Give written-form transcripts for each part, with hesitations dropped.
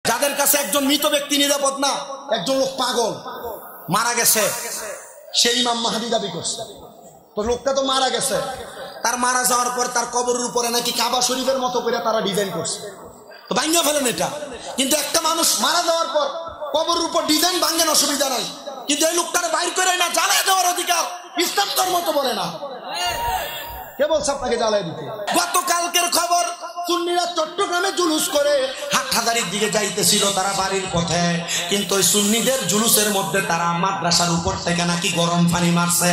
যাদের কাছে একজন মৃত ব্যক্তি নিরাপদ না, একজন লোক পাগল মারা গেছে, সেই ইমাম মাহদী দাবি করছে। তো লোকটা তো মারা গেছে, তার মারা যাওয়ার পর তার কবরের উপরে নাকি কাবা শরীফের মতো করে তারা ডিজাইন করছে। তো ভাঙিয়ে ফেলেন এটা। কিন্তু একটা মানুষ মারা যাওয়ার পর কবরের উপর ডিজাইন ভাঙেন, অসুবিধা নাই, কিন্তু এই লোকটারে বাইর করে না জ্বালায় দেওয়ার অধিকার ইসলাম ধর্ম তো বলে না। কে বলছে আপনাকে জ্বালায় দিতে? গতকালকের খবর, সুন্নিরা চট্টগ্রামে জুলুস করে হাটহাজারীর দিকে যাইতেছিল তারা বাড়ির পথে, কিন্তু ওই সুন্নিদের জুলুসের মধ্যে তারা মাদ্রাসার উপর থেকে নাকি গরম পানি মারছে।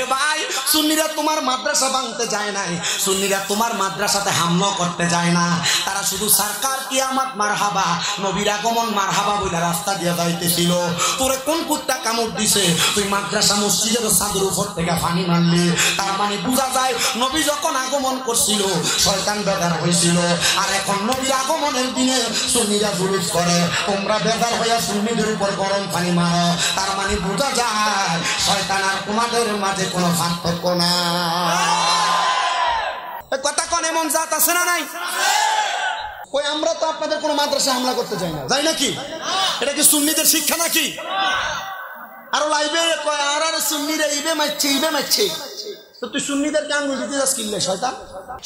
এ ভাই, সুন্নিরা তোমার মাদ্রাসা ভাঙতে যায় নাই, সুন্নিরা তোমার মাদ্রাসাতে হামলা করতে যায় না, তারা শুধু সরকার কিয়ামত মারহাবা, নবীর আগমন মারহাবা বলে রাস্তা দিয়ে যাইতেছিল। তোরে কোন কুত্তা কামড় দিছে? তুই মাদ্রাসা মসজিদের ছাদের উপর থেকে পানি মারলি। তার মানে বোঝা যায় নবী যখন আগমন করছিল শয়তান বেদার হয়েছিল, আর এখন নবীর আগমনের দিনে সুন্নিরা জুলুস করে, তোমরা বেদার হইয়া সুন্নিদের উপর গরম পানি মারো। তার মানে বোঝা যায় শয়তান আর তোমাদের মাঝে কোনো পার্থক্য না। কথা কোন এমন জাত আছে না নাই? কই আমরা তো আপনাদের কোনো মাদ্রাসা হামলা করতে চাই না, যাই নাকি? এটা কি সুন্নিদের শিক্ষা নাকি? আরো লাইবে কয় আর সুন্নিরা ইবে মারছে। তো তুই সুন্নিদেরকে আঙ্গুল দিতে যাস কিনলে শয়তান?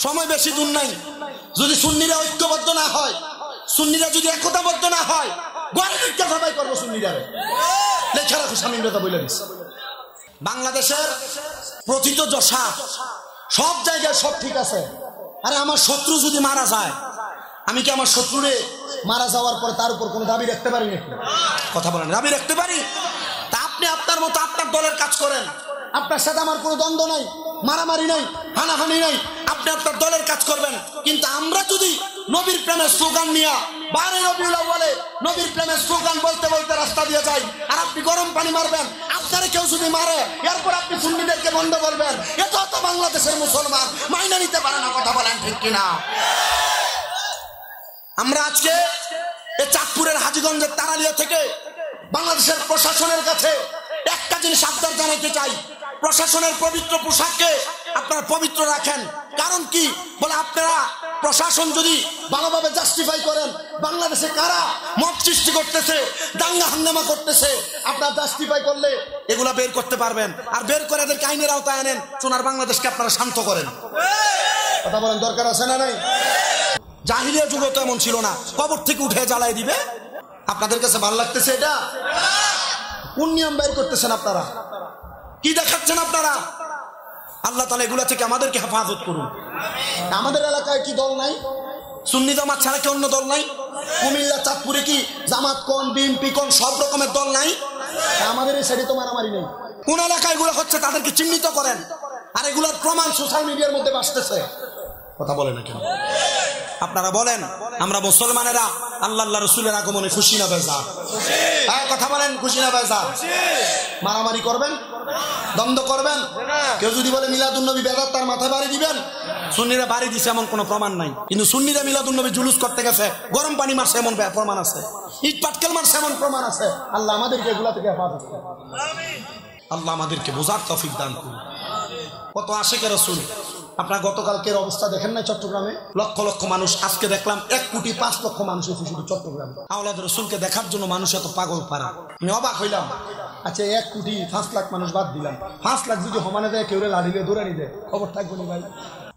সময় বেশি দূর নাই, যদি সুন্নিরা ঐক্যবদ্ধ না হয়, সুন্নিরা যদি একতাবদ্ধ না হয়, গড়ে দিকটা সবাই করবো সুন্নিরা। লেখা রাখো, স্বামীনতা বলে দিস। বাংলাদেশের প্রথিত যশা সব জায়গায় সব ঠিক আছে। আরে আমার শত্রু যদি মারা যায়, আমি কি আমার শত্রুরে মারা যাওয়ার পর তার উপর কোনো দাবি রাখতে পারি নাকি? কথা বলেন, দাবি রাখতে পারি? তা আপনি আপনার মতো আপনার দলের কাজ করেন, আপনার সাথে আমার কোনো দ্বন্দ্ব নাই, মারামারি নাই, হানাহানি নাই, আপনি আপনার দলের কাজ করবেন। কিন্তু আমরা যদি নবীর প্রেমের স্লোগান নিয়ে বারে রবিউল আউয়ালে নবীর প্রেমের স্লোগান বলতে বলতে রাস্তা দিয়ে যাই, আর আপনি গরম পানি মারবেন, আপনারা কেউ যদি মারে এরপর আপনি সুন্নিদেরকে বন্ধ করবেন, এটা তো বাংলাদেশের মুসলমান মাইনা নিতে পারে না। কথা বলেন ঠিক কিনা? আমরা আজকে এই চাঁদপুরের হাজীগঞ্জের তারালিয়া থেকে বাংলাদেশের প্রশাসনের কাছে একটা জিনিস আবদার জানাইতে চাই, প্রশাসনের পবিত্র পোশাককে আপনারা পবিত্র রাখেন। কারণ কি বলে, আপনারা প্রশাসন যদি ভালোভাবে জাস্টিফাই করেন বাংলাদেশে কারা মত সৃষ্টি করতেছে, দাঙ্গা হাঙ্গামা করতেছে, আপনারা জাস্টিফাই করলে এগুলা বের করতে পারবেন, আর বের করে এদেরকে আইনের আওতায় আনেন, সোনার বাংলাদেশকে আপনারা শান্ত করেন। কথা বলেন, দরকার আছে না নাই? জাহিলিয়া যুগ তো এমন ছিল না, কবর থেকে উঠে জ্বালাই দিবে। আপনাদের কাছে ভালো লাগতেছে এটা? কোন নিয়ম বের করতেছেন আপনারা? কি দেখাচ্ছেন আপনারা? আল্লাহ তাআলা এগুলা থেকে আমাদেরকে হেফাজত করুন। আমাদের এলাকায় কি দল নাই? সুন্নি জামাত ছাড়া কি অন্য দল নাই? কুমিল্লা চাঁদপুরে কি জামাত কোন, বিএনপি কোন, সব রকমের দল নাই? আমাদের এই সাইডে তো মারামারি নেই। কোন এলাকায় এগুলো হচ্ছে তাদেরকে চিহ্নিত করেন, আর এগুলোর প্রমাণ সোশ্যাল মিডিয়ার মধ্যে আসতেছে। কথা বলে না কেন? আপনারা বলেন আমরা মুসলমানেরা আল্লাহ রসুলের আগমনে খুশি না বেজার? হ্যাঁ, কথা বলেন, খুশি না বেজার? মারামারি করবেন, দ্বন্দ্ব করবেন? কেউ যদি বলে মিলাদুন্নবী বেদাত, তার মাথায় বাড়ি দিবেন? সুন্নিরা বাড়ি দিছে এমন কোনো প্রমাণ নাই, কিন্তু সুন্নিরা মিলাদুন্নবী জুলুস করতে গেছে, গরম পানি মারছে এমন প্রমাণ আছে, ইট পাটকেল মারছে এমন প্রমাণ আছে। আল্লাহ আমাদেরকে এগুলা থেকে হেফাজত করুন, আল্লাহ আমাদেরকে বোঝার তৌফিক দান করুন। কত আশিকের রাসূল। আপনার গতকালকের অবস্থা দেখেন না? চট্টগ্রামে লক্ষ লক্ষ মানুষ, আজকে দেখলাম 1,05,00,000 মানুষ এসে শুধু চট্টগ্রামে আওলাদ রসুলকে দেখার জন্য। মানুষ এত পাগল পারা, আমি অবাক হইলাম। আচ্ছা, 1,05,00,000 মানুষ বাদ দিলাম, 5 লাখ যদি সমানে দেয়, কেউ লাড়িলে দৌড়ানি দেয়, খবর থাকবো না ভাই?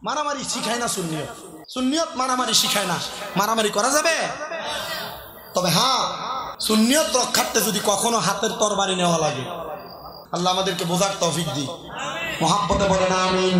মারামারি শিখায় না সুন্নিয়ত, সুন্নিয়ত মারামারি শিখায় না। মারামারি করা যাবে, তবে হ্যাঁ সুন্নিয়ত রক্ষার্থে যদি কখনো হাতের তরবারি নেওয়া লাগে। আল্লাহ আমাদেরকে বোঝার তৌফিক দিই, মহাব্বতে বলেন আমিন।